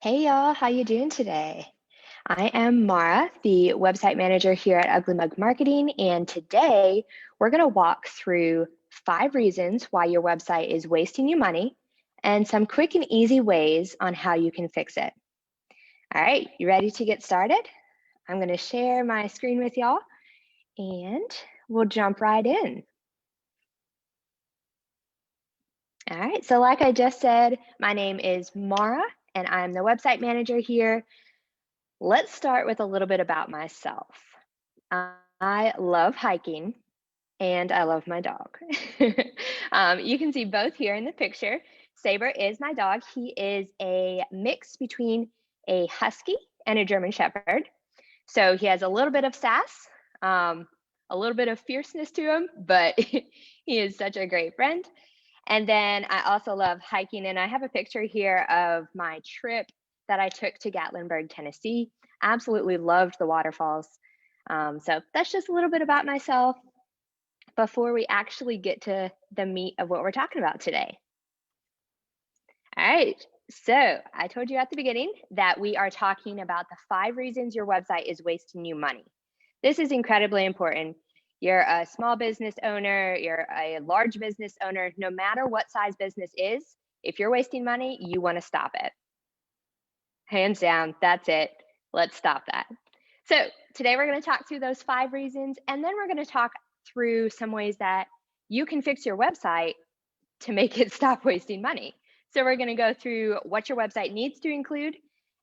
Hey y'all, how you doing today? I am Mara, the website manager here at Ugly Mug Marketing, and today we're going to walk through 5 reasons why your website is wasting you money and some quick and easy ways on how you can fix it. All right, you ready to get started? I'm going to share my screen with y'all and we'll jump right in. All right, so like I just said, my name is Mara and I'm the website manager here. Let's start with a little bit about myself. I love hiking and I love my dog. You can see both here in the picture. Saber is my dog. He is a mix between a husky and a German shepherd. So he has a little bit of sass, a little bit of fierceness to him, but he is such a great friend. And then I also love hiking, and I have a picture here of my trip that I took to Gatlinburg, Tennessee. Absolutely loved the waterfalls. So that's just a little bit about myself before we actually get to the meat of what we're talking about today. All right, so I told you at the beginning that we are talking about the 5 reasons your website is wasting you money. This is incredibly important. You're a small business owner, you're a large business owner, no matter what size business is, if you're wasting money, you want to stop it. Hands down, that's it. Let's stop that. So today we're going to talk through those 5 reasons, and then we're going to talk through some ways that you can fix your website to make it stop wasting money. So we're going to go through what your website needs to include,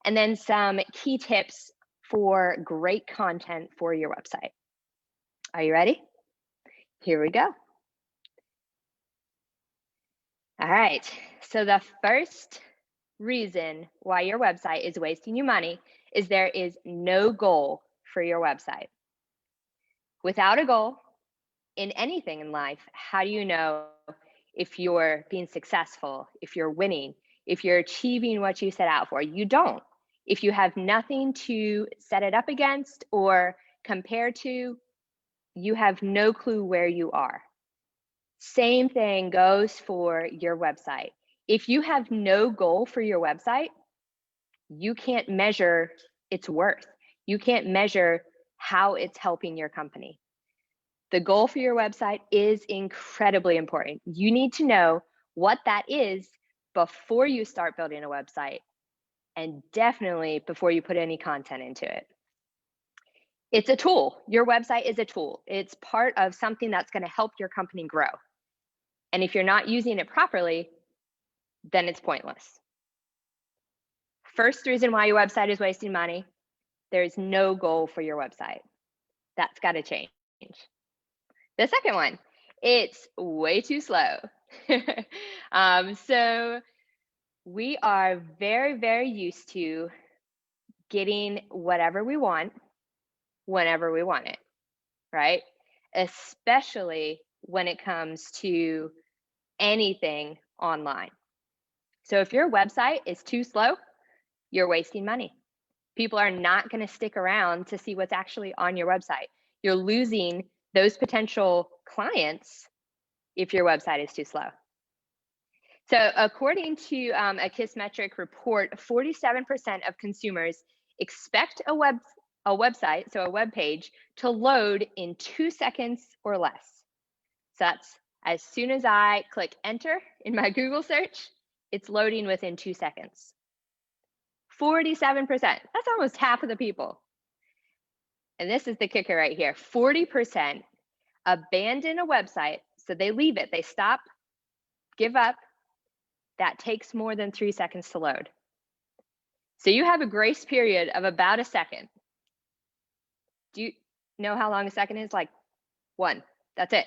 and then some key tips for great content for your website. Are you ready? Here we go. All right, so the first reason why your website is wasting you money is there is no goal for your website. Without a goal in anything in life, how do you know if you're being successful, if you're winning, if you're achieving what you set out for? You don't. If you have nothing to set it up against or compare to, you have no clue where you are. Same thing goes for your website. If you have no goal for your website, you can't measure its worth. You can't measure how it's helping your company. The goal for your website is incredibly important. You need to know what that is before you start building a website, and definitely before you put any content into it. It's a tool. Your website is a tool. It's part of something that's going to help your company grow. And if you're not using it properly, then it's pointless. First reason why your website is wasting money, there's no goal for your website. That's got to change. The second one, it's way too slow. So we are very, very used to getting whatever we want whenever we want it, right? Especially when it comes to anything online. So if your website is too slow, you're wasting money. People are not going to stick around to see what's actually on your website. You're losing those potential clients if your website is too slow. So according to a Kissmetric report, 47% of consumers expect a website, so a web page, to load in 2 seconds or less. So that's as soon as I click enter in my Google search, it's loading within 2 seconds. 47%, that's almost half of the people. And this is the kicker right here. 40% abandon a website, so they leave it, they stop, give up. That takes more than 3 seconds to load. So you have a grace period of about a second. Do you know how long a second is? Like 1. That's it.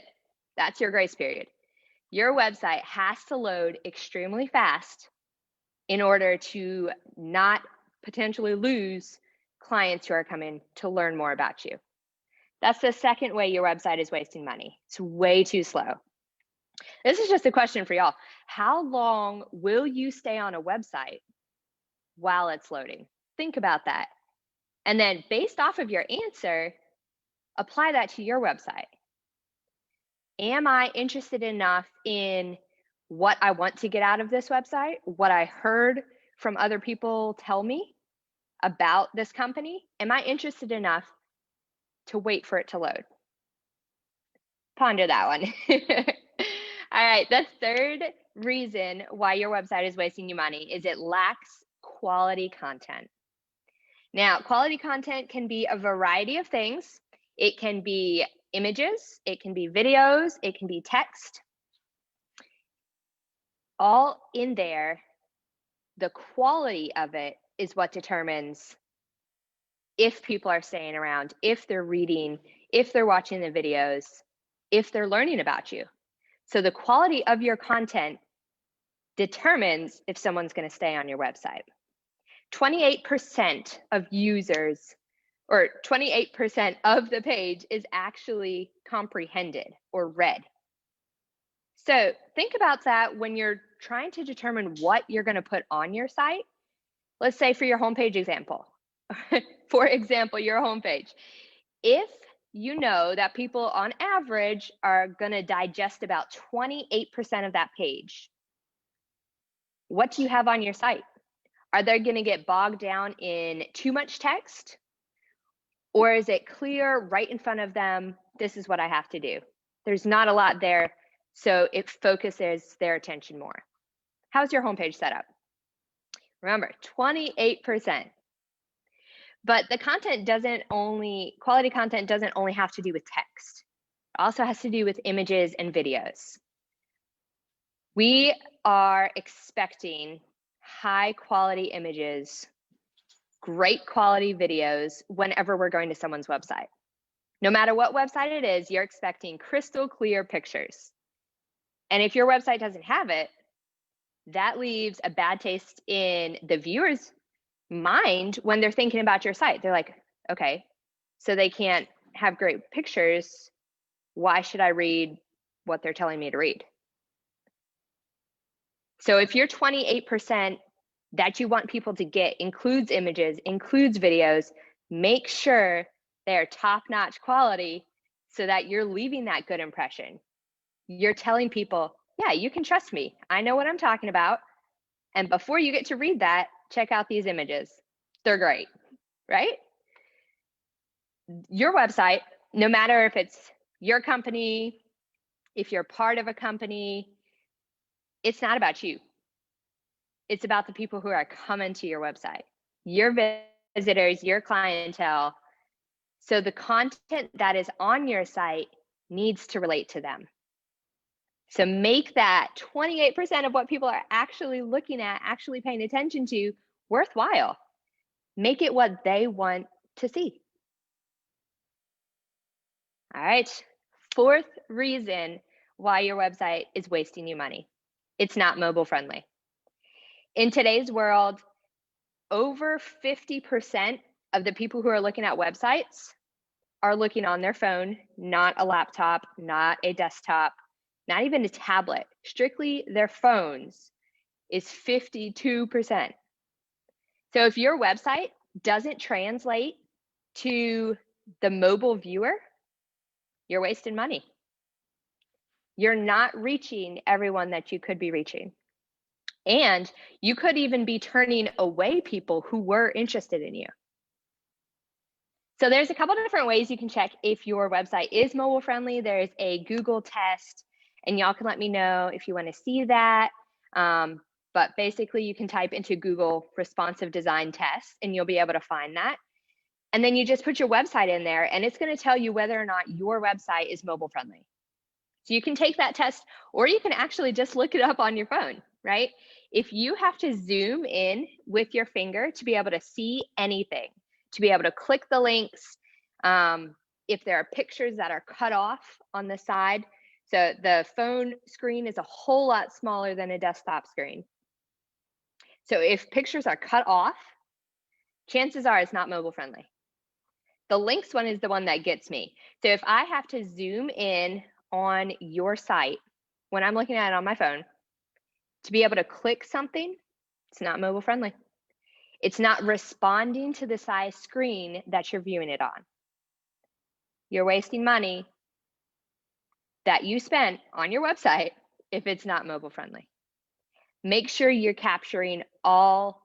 That's your grace period. Your website has to load extremely fast in order to not potentially lose clients who are coming to learn more about you. That's the second way your website is wasting money. It's way too slow. This is just a question for y'all. How long will you stay on a website while it's loading? Think about that. And then based off of your answer, apply that to your website. Am I interested enough in what I want to get out of this website, what I heard from other people tell me about this company? Am I interested enough to wait for it to load? Ponder that one. All right, the third reason why your website is wasting you money is it lacks quality content. Now, quality content can be a variety of things. It can be images, it can be videos, it can be text. All in there, the quality of it is what determines if people are staying around, if they're reading, if they're watching the videos, if they're learning about you. So the quality of your content determines if someone's going to stay on your website. 28% of users, or 28% of the page is actually comprehended or read. So think about that when you're trying to determine what you're going to put on your site. Let's say for your homepage example, for example, your homepage. If you know that people on average are going to digest about 28% of that page, what do you have on your site? Are they going to get bogged down in too much text? Or is it clear right in front of them, this is what I have to do? There's not a lot there, so it focuses their attention more. How's your homepage set up? Remember, 28%. But the content quality content doesn't only have to do with text. It also has to do with images and videos. We are expecting high quality images, great quality videos whenever we're going to someone's website. No matter what website it is, you're expecting crystal clear pictures. And if your website doesn't have it, that leaves a bad taste in the viewer's mind when they're thinking about your site. They're like, okay, so they can't have great pictures. Why should I read what they're telling me to read? So if your 28% that you want people to get includes images, includes videos, make sure they're top-notch quality so that you're leaving that good impression. You're telling people, yeah, you can trust me. I know what I'm talking about. And before you get to read that, check out these images. They're great, right? Your website, no matter if it's your company, if you're part of a company, it's not about you. It's about the people who are coming to your website, your visitors, your clientele. So the content that is on your site needs to relate to them. So make that 28% of what people are actually looking at, actually paying attention to, worthwhile. Make it what they want to see. All right. Fourth reason why your website is wasting you money. It's not mobile friendly. In today's world, over 50% of the people who are looking at websites are looking on their phone, not a laptop, not a desktop, not even a tablet. Strictly their phones is 52%. So if your website doesn't translate to the mobile viewer, you're wasting money. You're not reaching everyone that you could be reaching. And you could even be turning away people who were interested in you. So there's a couple different ways you can check if your website is mobile friendly. There's a Google test, and y'all can let me know if you want to see that. But basically, you can type into Google responsive design test, and you'll be able to find that. And then you just put your website in there, and it's going to tell you whether or not your website is mobile friendly. So you can take that test, or you can actually just look it up on your phone, right? If you have to zoom in with your finger to be able to see anything, to be able to click the links, if there are pictures that are cut off on the side, so the phone screen is a whole lot smaller than a desktop screen. So if pictures are cut off, chances are it's not mobile friendly. The links one is the one that gets me. So if I have to zoom in on your site when I'm looking at it on my phone to be able to click something, it's not mobile friendly. It's not responding to the size screen that you're viewing it on. You're wasting money that you spent on your website if it's not mobile friendly. Make sure you're capturing all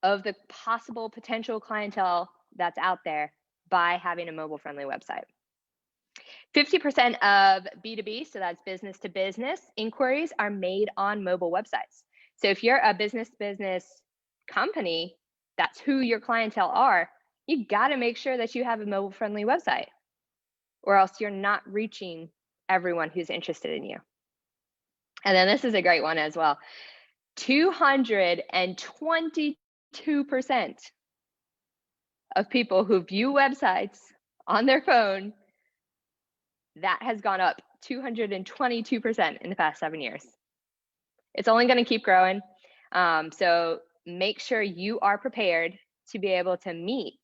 of the possible potential clientele that's out there by having a mobile-friendly website. 50% of B2B, so that's business to business, inquiries are made on mobile websites. So if you're a business-to-business company, that's who your clientele are, you got to make sure that you have a mobile-friendly website, or else you're not reaching everyone who's interested in you. And then this is a great one as well. 222% of people who view websites on their phone, that has gone up 222% in the past 7 years. It's only going to keep growing. So make sure you are prepared to be able to meet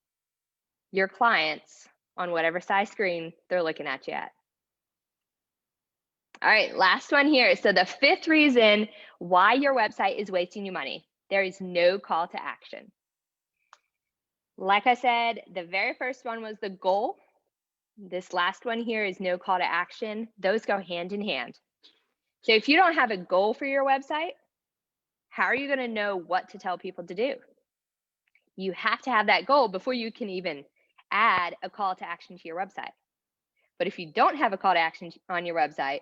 your clients on whatever size screen they're looking at you at. All right, last one here. So the fifth reason why your website is wasting you money, there is no call to action. Like I said, the very first one was the goal. This last one here is no call to action. Those go hand in hand. So if you don't have a goal for your website, how are you going to know what to tell people to do? You have to have that goal before you can even add a call to action to your website. But if you don't have a call to action on your website,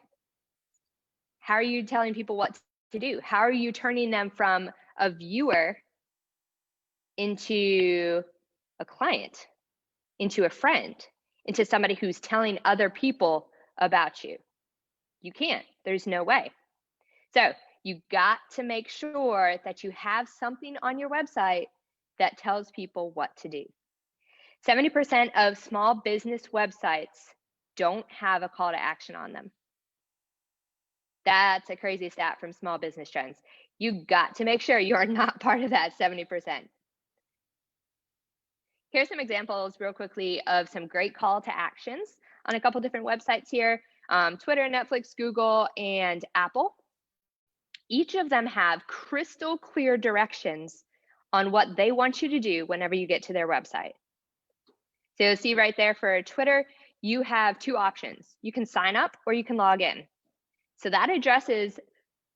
how are you telling people what to do? How are you turning them from a viewer into a client, into a friend, into somebody who's telling other people about you? You can't. There's no way. So you got to make sure that you have something on your website that tells people what to do. 70% of small business websites don't have a call to action on them. That's a crazy stat from Small Business Trends. You got to make sure you are not part of that 70%. Here's some examples real quickly of some great call to actions on a couple different websites here. Twitter, Netflix, Google, and Apple. Each of them have crystal clear directions on what they want you to do whenever you get to their website. So you'll see right there for Twitter, you have two options. You can sign up or you can log in. So that addresses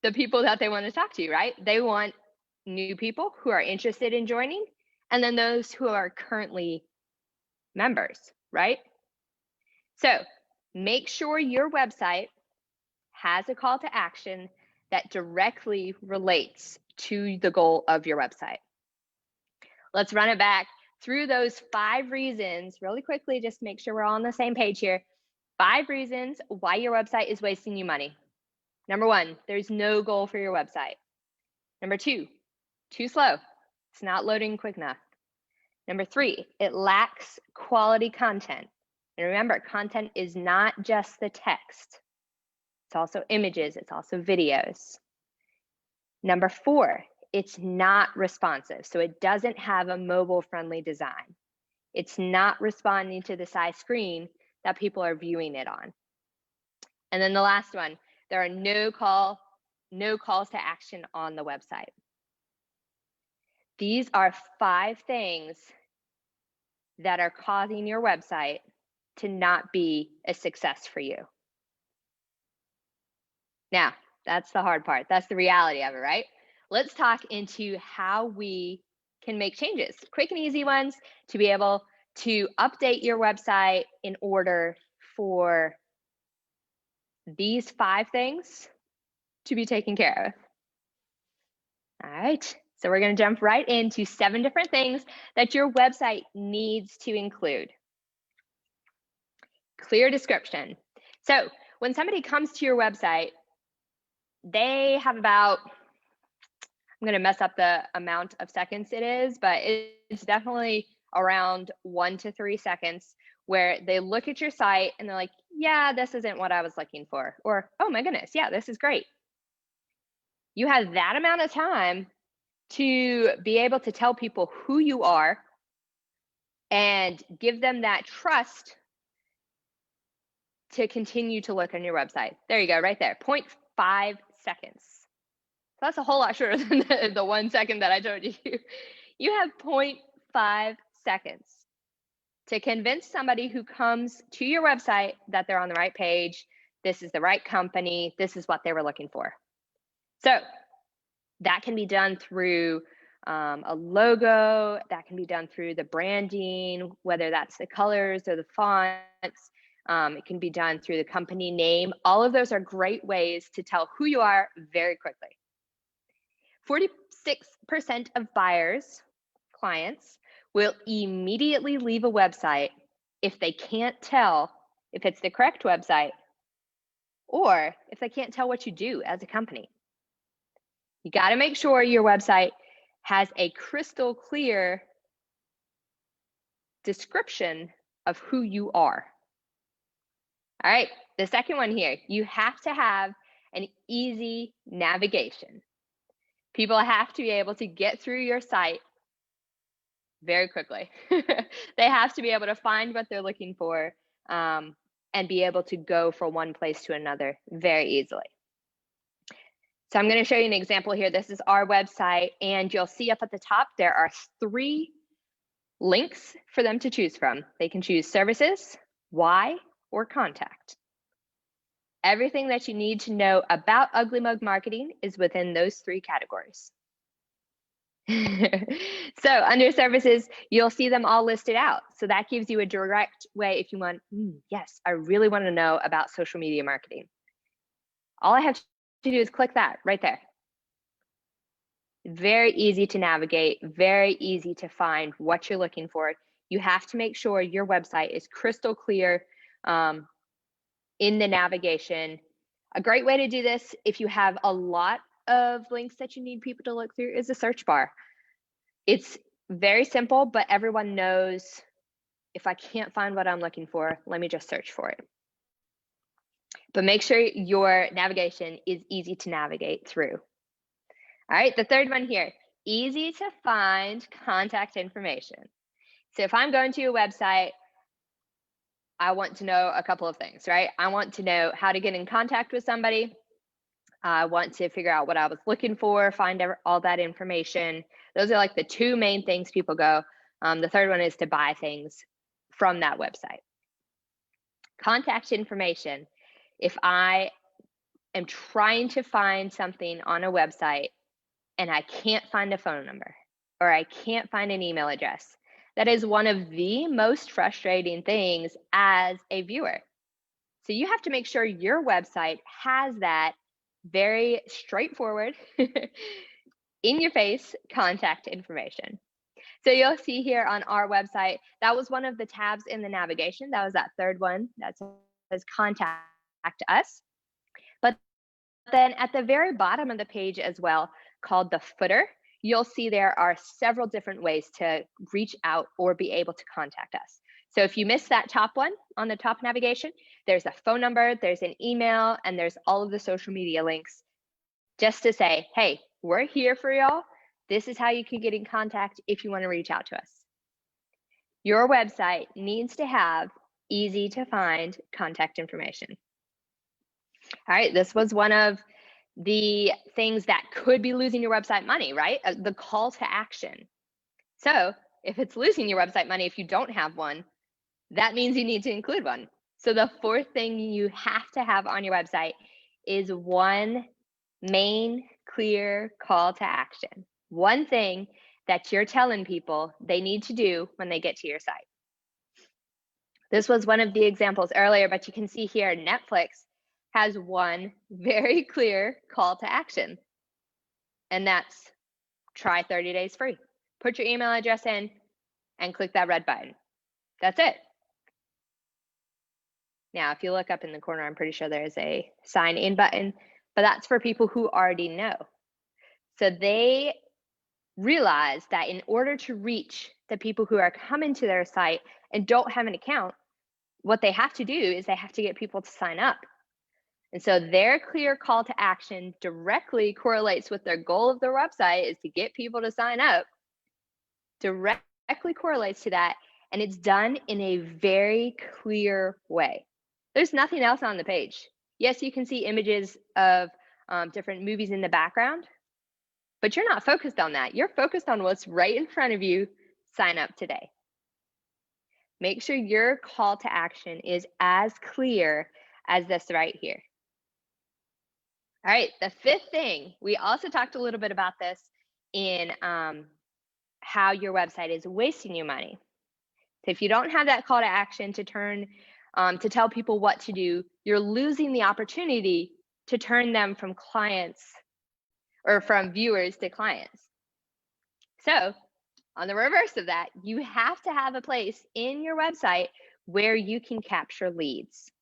the people that they want to talk to, right? They want new people who are interested in joining, and then those who are currently members, right? So make sure your website has a call to action that directly relates to the goal of your website. Let's run it back through those 5 reasons really quickly, just make sure we're all on the same page here. 5 reasons why your website is wasting you money. Number 1, there's no goal for your website. Number 2, too slow. It's not loading quick enough. Number 3, it lacks quality content. And remember, content is not just the text. It's also images, it's also videos. Number 4, it's not responsive. So it doesn't have a mobile-friendly design. It's not responding to the size screen that people are viewing it on. And then the last one, there are no calls to action on the website. These are 5 things that are causing your website to not be a success for you. Now, that's the hard part. That's the reality of it, right? Let's talk into how we can make changes, quick and easy ones, to be able to update your website in order for these 5 things to be taken care of. All right, so we're going to jump right into 7 different things that your website needs to include. Clear description. So when somebody comes to your website, they have about, I'm going to mess up the amount of seconds it is, but it's definitely around 1 to 3 seconds where they look at your site and they're like, yeah, this isn't what I was looking for. Or, oh my goodness, yeah, this is great. You have that amount of time to be able to tell people who you are and give them that trust to continue to look on your website. There you go, right there, 0.5 seconds. So that's a whole lot shorter than the 1 second that I told you. You have 0.5 seconds to convince somebody who comes to your website that they're on the right page, this is the right company, this is what they were looking for. So that can be done through a logo. That can be done through the branding, whether that's the colors or the fonts. It can be done through the company name. All of those are great ways to tell who you are very quickly. 46% of buyers, clients, will immediately leave a website if they can't tell if it's the correct website or if they can't tell what you do as a company. You got to make sure your website has a crystal clear description of who you are. All right, the second one here, you have to have an easy navigation. People have to be able to get through your site very quickly. They have to be able to find what they're looking for and be able to go from one place to another very easily. So I'm going to show you an example here. This is our website, and you'll see up at the top there are 3 links for them to choose from. They can choose services, why, or contact. Everything that you need to know about Ugly Mug marketing is within those 3 categories. So under services, you'll see them all listed out. So that gives you a direct way if you want, yes, I really want to know about social media marketing. All I have to do is click that right there. Very easy to navigate, very easy to find what you're looking for. You have to make sure your website is crystal clear in the navigation. A great way to do this, if you have a lot of links that you need people to look through, is a search bar. It's very simple, but everyone knows if I can't find what I'm looking for, let me just search for it. But make sure your navigation is easy to navigate through. All right, the third one here, easy to find contact information. So if I'm going to a website, I want to know a couple of things, right? I want to know how to get in contact with somebody. I want to figure out what I was looking for, find all that information. Those are like the 2 main things people go. The third one is to buy things from that website. Contact information. If I am trying to find something on a website and I can't find a phone number or I can't find an email address, that is one of the most frustrating things as a viewer. So you have to make sure your website has that very straightforward, in your face contact information. So you'll see here on our website, that was one of the tabs in the navigation. That was that third one that says contact us. But then at the very bottom of the page as well, called the footer, you'll see there are several different ways to reach out or be able to contact us. So if you missed that top one on the top navigation, there's a phone number, there's an email, and there's all of the social media links just to say, hey, we're here for y'all. This is how you can get in contact if you want to reach out to us. Your website needs to have easy to find contact information. All right, this was one of the things that could be losing your website money, right? The call to action. So if it's losing your website money, if you don't have one, that means you need to include one. So the 4th thing you have to have on your website is one main clear call to action. One thing that you're telling people they need to do when they get to your site. This was one of the examples earlier, but you can see here Netflix has one very clear call to action, and that's try 30 days free. Put your email address in and click that red button. That's it. Now, if you look up in the corner, I'm pretty sure there's a sign in button, but that's for people who already know. So they realize that in order to reach the people who are coming to their site and don't have an account, what they have to do is they have to get people to sign up. And so their clear call to action directly correlates with their goal of their website is to get people to sign up, directly correlates to that, and it's done in a very clear way. There's nothing else on the page. Yes, you can see images of different movies in the background, but you're not focused on that. You're focused on what's right in front of you. Sign up today. Make sure your call to action is as clear as this right here. All right, the 5th thing, we also talked a little bit about this, in how your website is wasting you money. So if you don't have that call to action to tell people what to do, you're losing the opportunity to turn them from clients or from viewers to clients. So on the reverse of that, you have to have a place in your website where you can capture leads.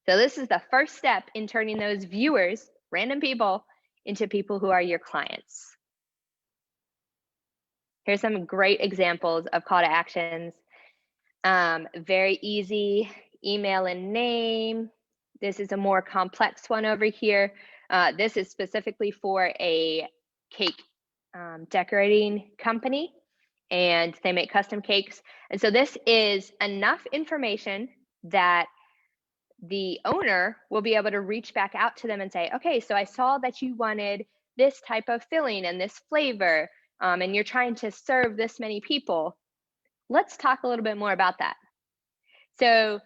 So this is the first step in turning those viewers, random people, into people who are your clients. Here's some great examples of call to actions. Very easy, email and name. This is a more complex one over here. This is specifically for a cake decorating company, and they make custom cakes. And so this is enough information that the owner will be able to reach back out to them and say, okay, so I saw that you wanted this type of filling and this flavor, and you're trying to serve this many people. Let's talk a little bit more about that. So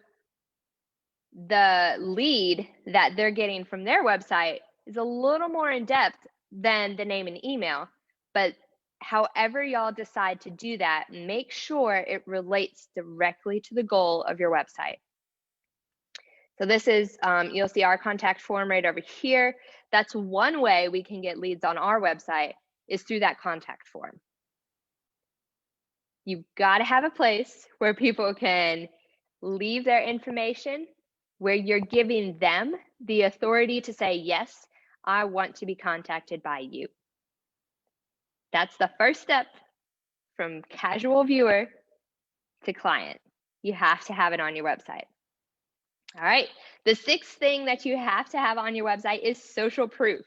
the lead that they're getting from their website is a little more in depth than the name and email, but however y'all decide to do that, make sure it relates directly to the goal of your website. So this is, you'll see our contact form right over here. That's one way we can get leads on our website, is through that contact form. You've got to have a place where people can leave their information, where you're giving them the authority to say, yes, I want to be contacted by you. That's the first step from casual viewer to client. You have to have it on your website. All right, the sixth thing that you have to have on your website is social proof.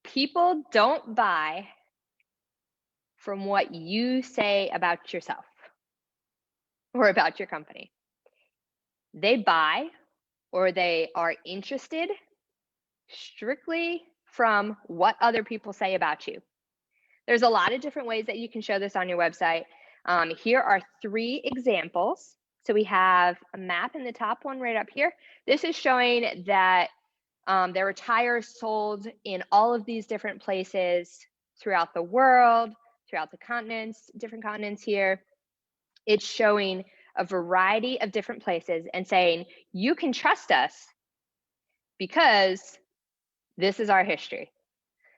People don't buy from what you say about yourself or about your company. They buy, or they are interested, strictly from what other people say about you. There's a lot of different ways that you can show this on your website. Here are 3 examples. So we have a map in the top one right up here. This is showing that there were tires sold in all of these different places throughout the world, throughout the continents, different continents here. It's showing a variety of different places and saying, you can trust us because this is our history.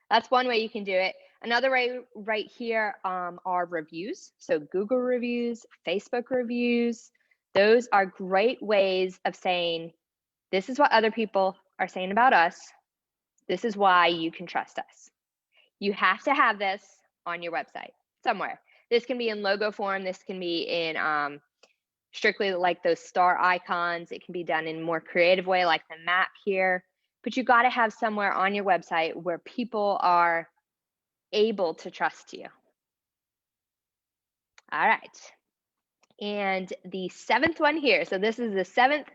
That's one way you can do it. Another way right here are reviews. So Google reviews, Facebook reviews. Those are great ways of saying, this is what other people are saying about us. This is why you can trust us. You have to have this on your website somewhere. This can be in logo form. This can be in strictly like those star icons. It can be done in a more creative way like the map here. But you got to have somewhere on your website where people are able to trust you. All right. And the 7th one here. So this is the 7th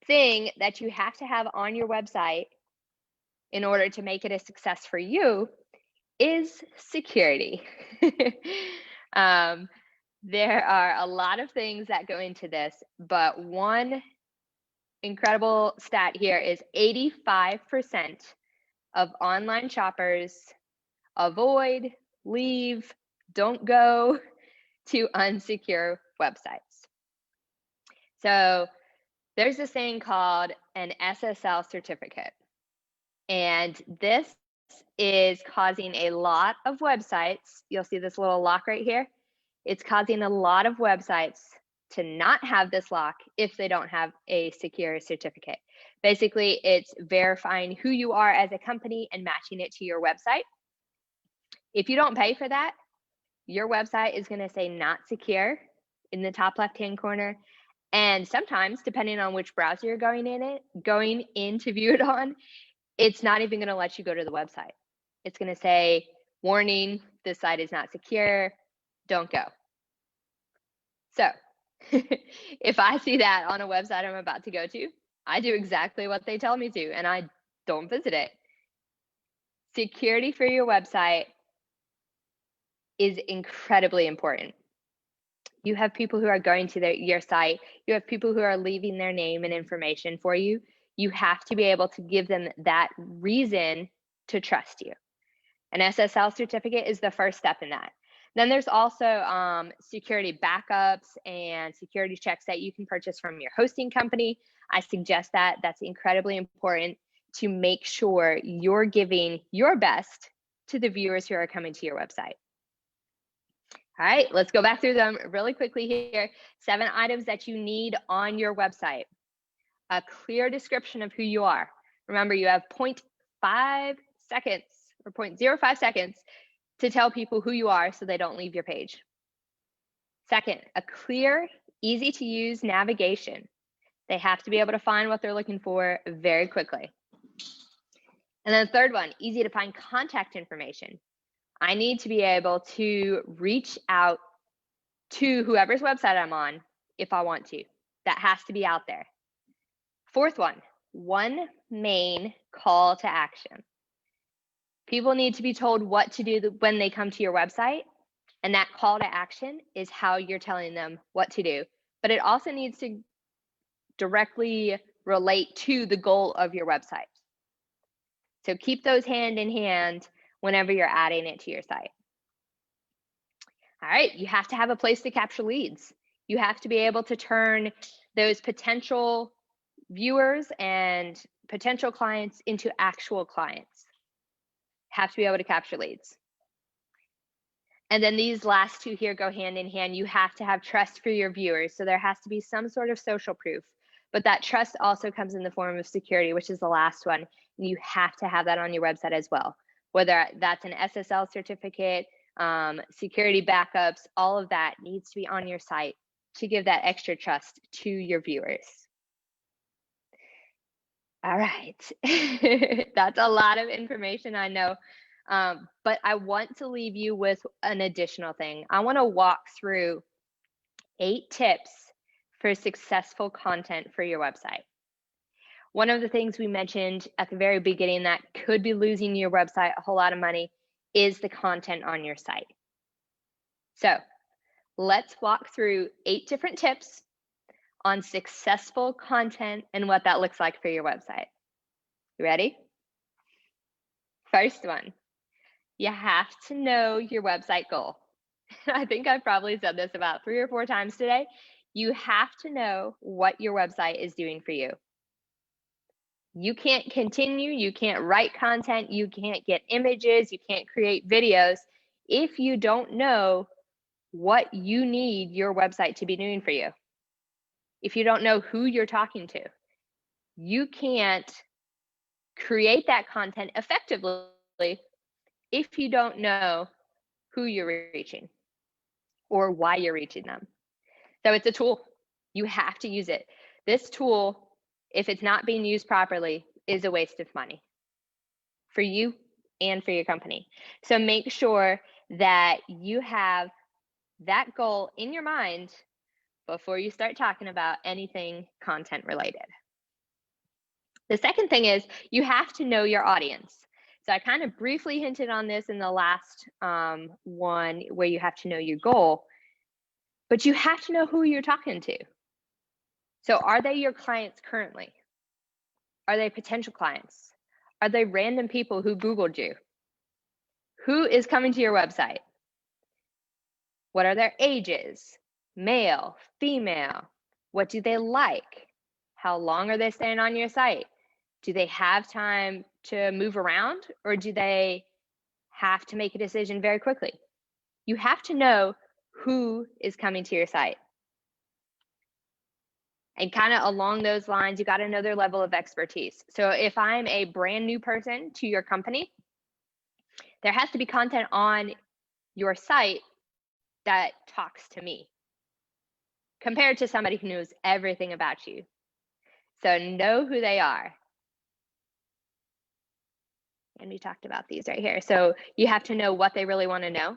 thing that you have to have on your website in order to make it a success for you is security. There are a lot of things that go into this, but one incredible stat here is 85% of online shoppers avoid, leave, don't go to unsecure websites. So there's this thing called an SSL certificate, and this is causing a lot of websites. You'll see this little lock right here. It's causing a lot of websites to not have this lock if they don't have a secure certificate. Basically, it's verifying who you are as a company and matching it to your website. If you don't pay for that, your website is going to say not secure in the top left-hand corner. And sometimes, depending on which browser you're going in to view it on, it's not even going to let you go to the website. It's going to say, warning, this site is not secure, don't go. So if I see that on a website I'm about to go to, I do exactly what they tell me to, and I don't visit it. Security for your website is incredibly important. You have people who are going to your site. You have people who are leaving their name and information for you. You have to be able to give them that reason to trust you. An SSL certificate is the first step in that. Then there's also security backups and security checks that you can purchase from your hosting company. I suggest that. That's incredibly important to make sure you're giving your best to the viewers who are coming to your website. All right, let's go back through them really quickly here. 7 items that you need on your website. A clear description of who you are. Remember, you have 0.5 seconds or 0.05 seconds to tell people who you are so they don't leave your page. Second, a clear, easy to use navigation. They have to be able to find what they're looking for very quickly. And then the third one, easy to find contact information. I need to be able to reach out to whoever's website I'm on if I want to. That has to be out there. Fourth one main call to action. People need to be told what to do when they come to your website, and that call to action is how you're telling them what to do. But it also needs to directly relate to the goal of your website. So keep those hand in hand whenever you're adding it to your site. All right, you have to have a place to capture leads. You have to be able to turn those potential viewers and potential clients into actual clients. Have to be able to capture leads. And then these last two here go hand in hand. You have to have trust for your viewers. So there has to be some sort of social proof, but that trust also comes in the form of security, which is the last one. You have to have that on your website as well. Whether that's an SSL certificate, security backups, all of that needs to be on your site to give that extra trust to your viewers. All right, that's a lot of information, I know, but I want to leave you with an additional thing. I want to walk through 8 tips for successful content for your website. One of the things we mentioned at the very beginning that could be losing your website a whole lot of money is the content on your site. So let's walk through 8 different tips on successful content and what that looks like for your website. You ready? First one, you have to know your website goal. I think I've probably said this about 3 or 4 times today. You have to know what your website is doing for you. You can't continue, you can't write content, you can't get images, you can't create videos if you don't know what you need your website to be doing for you. If you don't know who you're talking to, you can't create that content effectively if you don't know who you're reaching or why you're reaching them. So it's a tool. You have to use it. This tool, if it's not being used properly, is a waste of money for you and for your company. So make sure that you have that goal in your mind before you start talking about anything content related. The second thing is you have to know your audience. So I kind of briefly hinted on this in the last one where you have to know your goal, but you have to know who you're talking to. So are they your clients currently? Are they potential clients? Are they random people who Googled you? Who is coming to your website? What are their ages? Male, female? What do they like? How long are they staying on your site? Do they have time to move around, or do they have to make a decision very quickly? You have to know who is coming to your site. And kind of along those lines, you got to know their level of expertise. So if I'm a brand new person to your company, there has to be content on your site that talks to me compared to somebody who knows everything about you. So know who they are. And we talked about these right here. So you have to know what they really want to know.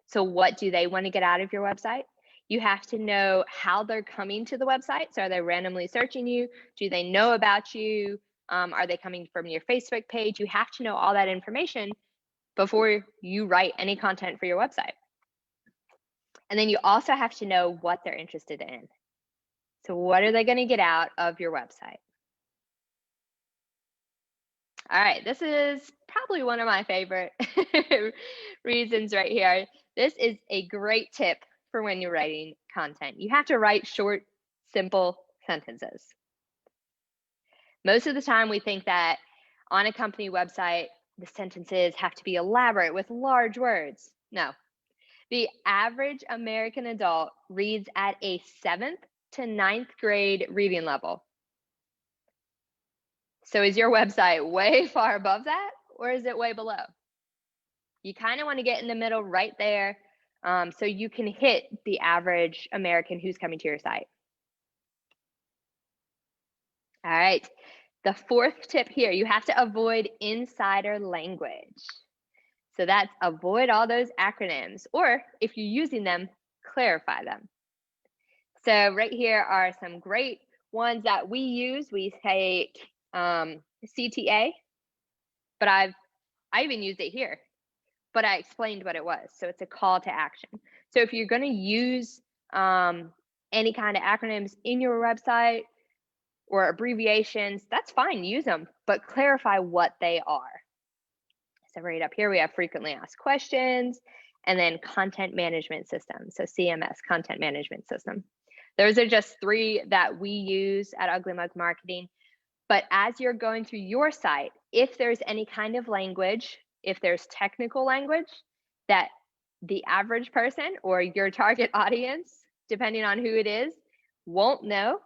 So what do they want to get out of your website? You have to know how they're coming to the website. So are they randomly searching you? Do they know about you? Are they coming from your Facebook page? You have to know all that information before you write any content for your website. And then you also have to know what they're interested in. So what are they going to get out of your website? All right, this is probably one of my favorite reasons right here. This is a great tip for when you're writing content. You have to write short, simple sentences. Most of the time, we think that on a company website, the sentences have to be elaborate with large words. No, the average American adult reads at a 7th to 9th grade reading level. So is your website way far above that, or is it way below? You kind of want to get in the middle right there, so you can hit the average American who's coming to your site. All right. The fourth tip here, you have to avoid insider language. So that's avoid all those acronyms, or if you're using them, clarify them. So right here are some great ones that we use. We take CTA, but I even used it here, but I explained what it was. So it's a call to action. So if you're going to use any kind of acronyms in your website or abbreviations, that's fine, use them, but clarify what they are. So right up here, we have frequently asked questions, and then content management system. So CMS, content management system. Those are just 3 that we use at Ugly Mug Marketing. But as you're going through your site, if there's any kind of language, if there's technical language that the average person or your target audience, depending on who it is, won't know,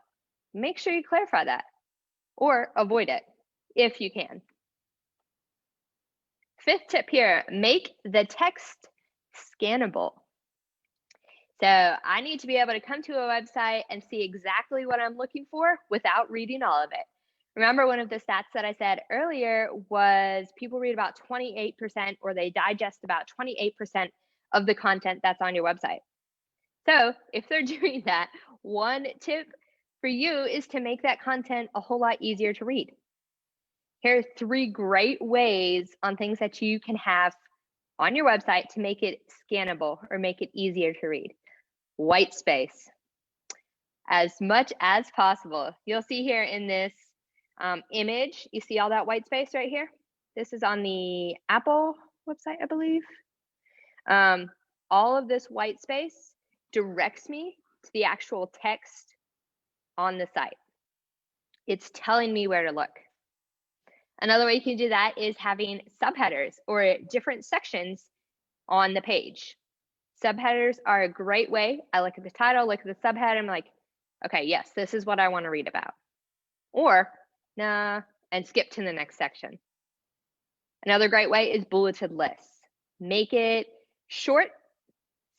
make sure you clarify that or avoid it if you can. 5th tip here, make the text scannable. So I need to be able to come to a website and see exactly what I'm looking for without reading all of it. Remember, one of the stats that I said earlier was people read about 28% or they digest about 28% of the content that's on your website. So if they're doing that, one tip for you is to make that content a whole lot easier to read. Here are 3 great ways on things that you can have on your website to make it scannable or make it easier to read. White space. As much as possible. You'll see here in this image, you see all that white space right here? This is on the Apple website, I believe. All of this white space directs me to the actual text on the site. It's telling me where to look. Another way you can do that is having subheaders or different sections on the page. Subheaders are a great way. I look at the title, look at the subhead, I'm like, okay, yes, this is what I want to read about. Or, nah, and skip to the next section. Another great way is bulleted lists. Make it short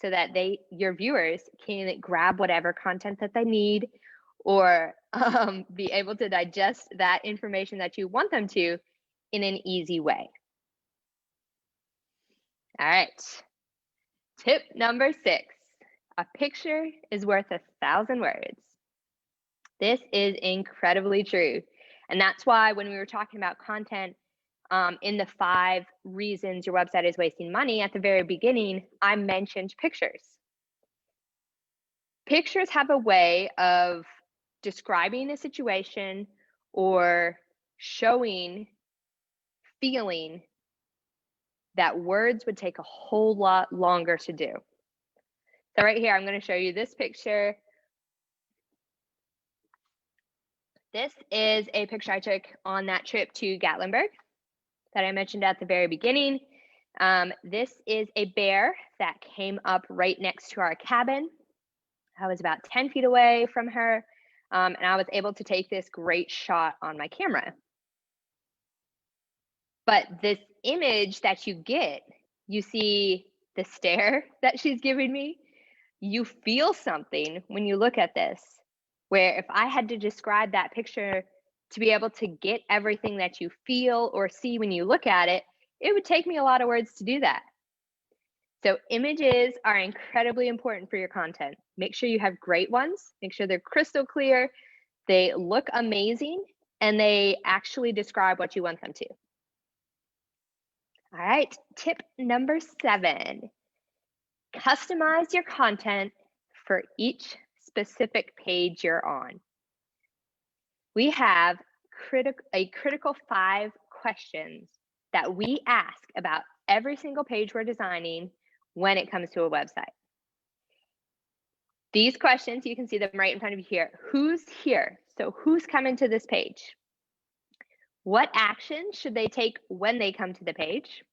so that your viewers can grab whatever content that they need or be able to digest that information that you want them to in an easy way. All right. Tip number 6, a picture is worth 1,000 words. This is incredibly true. And that's why when we were talking about content in the 5 reasons your website is wasting money at the very beginning, I mentioned pictures. Pictures have a way of describing a situation or showing feeling that words would take a whole lot longer to do. So right here, I'm going to show you this picture. This is a picture I took on that trip to Gatlinburg that I mentioned at the very beginning. This is a bear that came up right next to our cabin. I was about 10 feet away from her, and I was able to take this great shot on my camera. But this image that you get, you see the stare that she's giving me. You feel something when you look at this, where if I had to describe that picture to be able to get everything that you feel or see when you look at it, it would take me a lot of words to do that. So images are incredibly important for your content. Make sure you have great ones. Make sure they're crystal clear, they look amazing, and they actually describe what you want them to. All right, tip number 7. Customize your content for each specific page you're on. We have a critical 5 questions that we ask about every single page we're designing when it comes to a website. These questions, you can see them right in front of you here. Who's here? So who's coming to this page? What action should they take when they come to the page?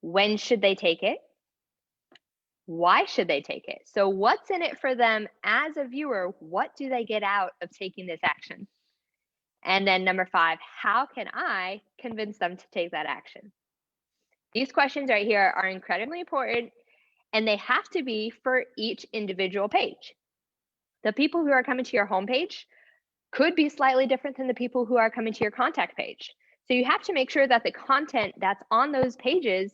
When should they take it? Why should they take it? So what's in it for them as a viewer? What do they get out of taking this action? And then number 5, how can I convince them to take that action? These questions right here are incredibly important, and they have to be for each individual page. The people who are coming to your homepage could be slightly different than the people who are coming to your contact page. So you have to make sure that the content that's on those pages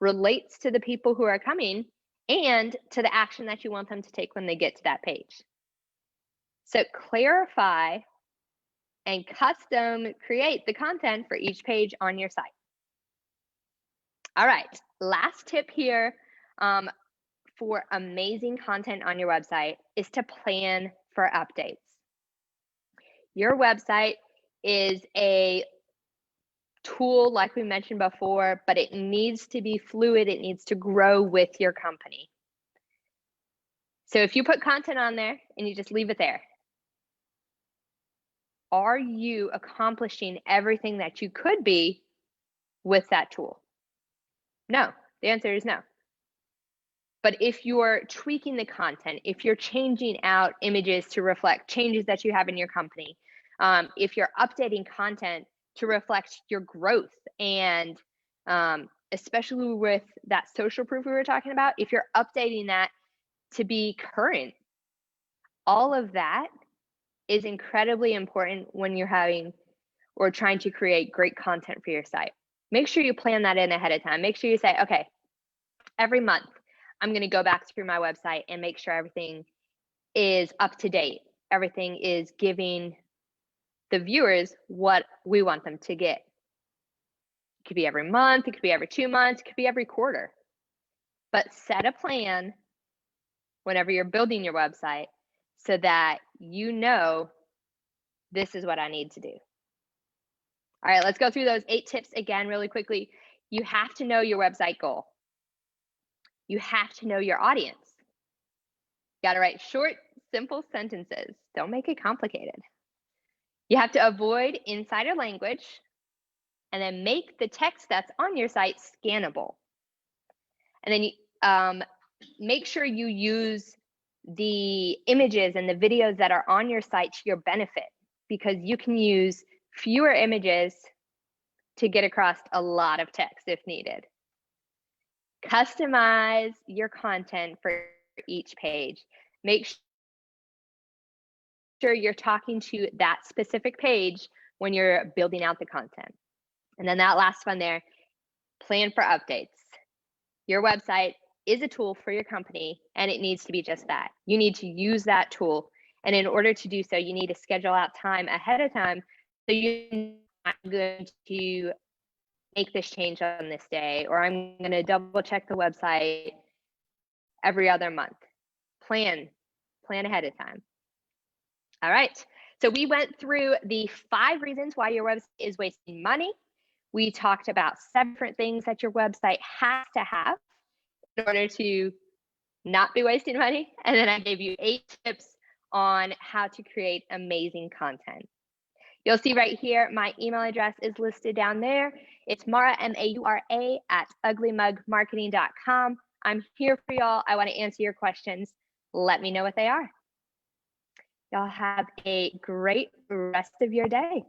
relates to the people who are coming and to the action that you want them to take when they get to that page. So clarify and custom create the content for each page on your site. All right, last tip here for amazing content on your website is to plan for updates. Your website is a tool, like we mentioned before, but it needs to be fluid. It needs to grow with your company. So if you put content on there and you just leave it there, are you accomplishing everything that you could be with that tool? No, the answer is no. But if you're tweaking the content, if you're changing out images to reflect changes that you have in your company, if you're updating content to reflect your growth, and especially with that social proof we were talking about, if you're updating that to be current, all of that is incredibly important when you're having or trying to create great content for your site. Make sure you plan that in ahead of time. Make sure you say, okay, every month, I'm going to go back through my website and make sure everything is up to date. Everything is giving the viewers what we want them to get. It could be every month, it could be every 2 months, it could be every quarter. But set a plan whenever you're building your website so that you know this is what I need to do. All right, let's go through those 8 tips again really quickly. You have to know your website goal. You have to know your audience. You got to write short, simple sentences. Don't make it complicated. You have to avoid insider language, and then make the text that's on your site scannable. And then you, make sure you use the images and the videos that are on your site to your benefit, because you can use fewer images to get across a lot of text if needed. Customize your content for each page. Make sure you're talking to that specific page when you're building out the content. And then that last one there, plan for updates. Your website is a tool for your company, and it needs to be just that. You need to use that tool. And in order to do so, you need to schedule out time ahead of time so you're not going to make this change on this day, or I'm going to double check the website every other month. Plan ahead of time. All right, so we went through the 5 reasons why your website is wasting money. We talked about 7 different things that your website has to have in order to not be wasting money. And then I gave you 8 tips on how to create amazing content. You'll see right here, my email address is listed down there. It's Maura, M-A-U-R-A, @uglymugmarketing.com. I'm here for y'all. I want to answer your questions. Let me know what they are. Y'all have a great rest of your day.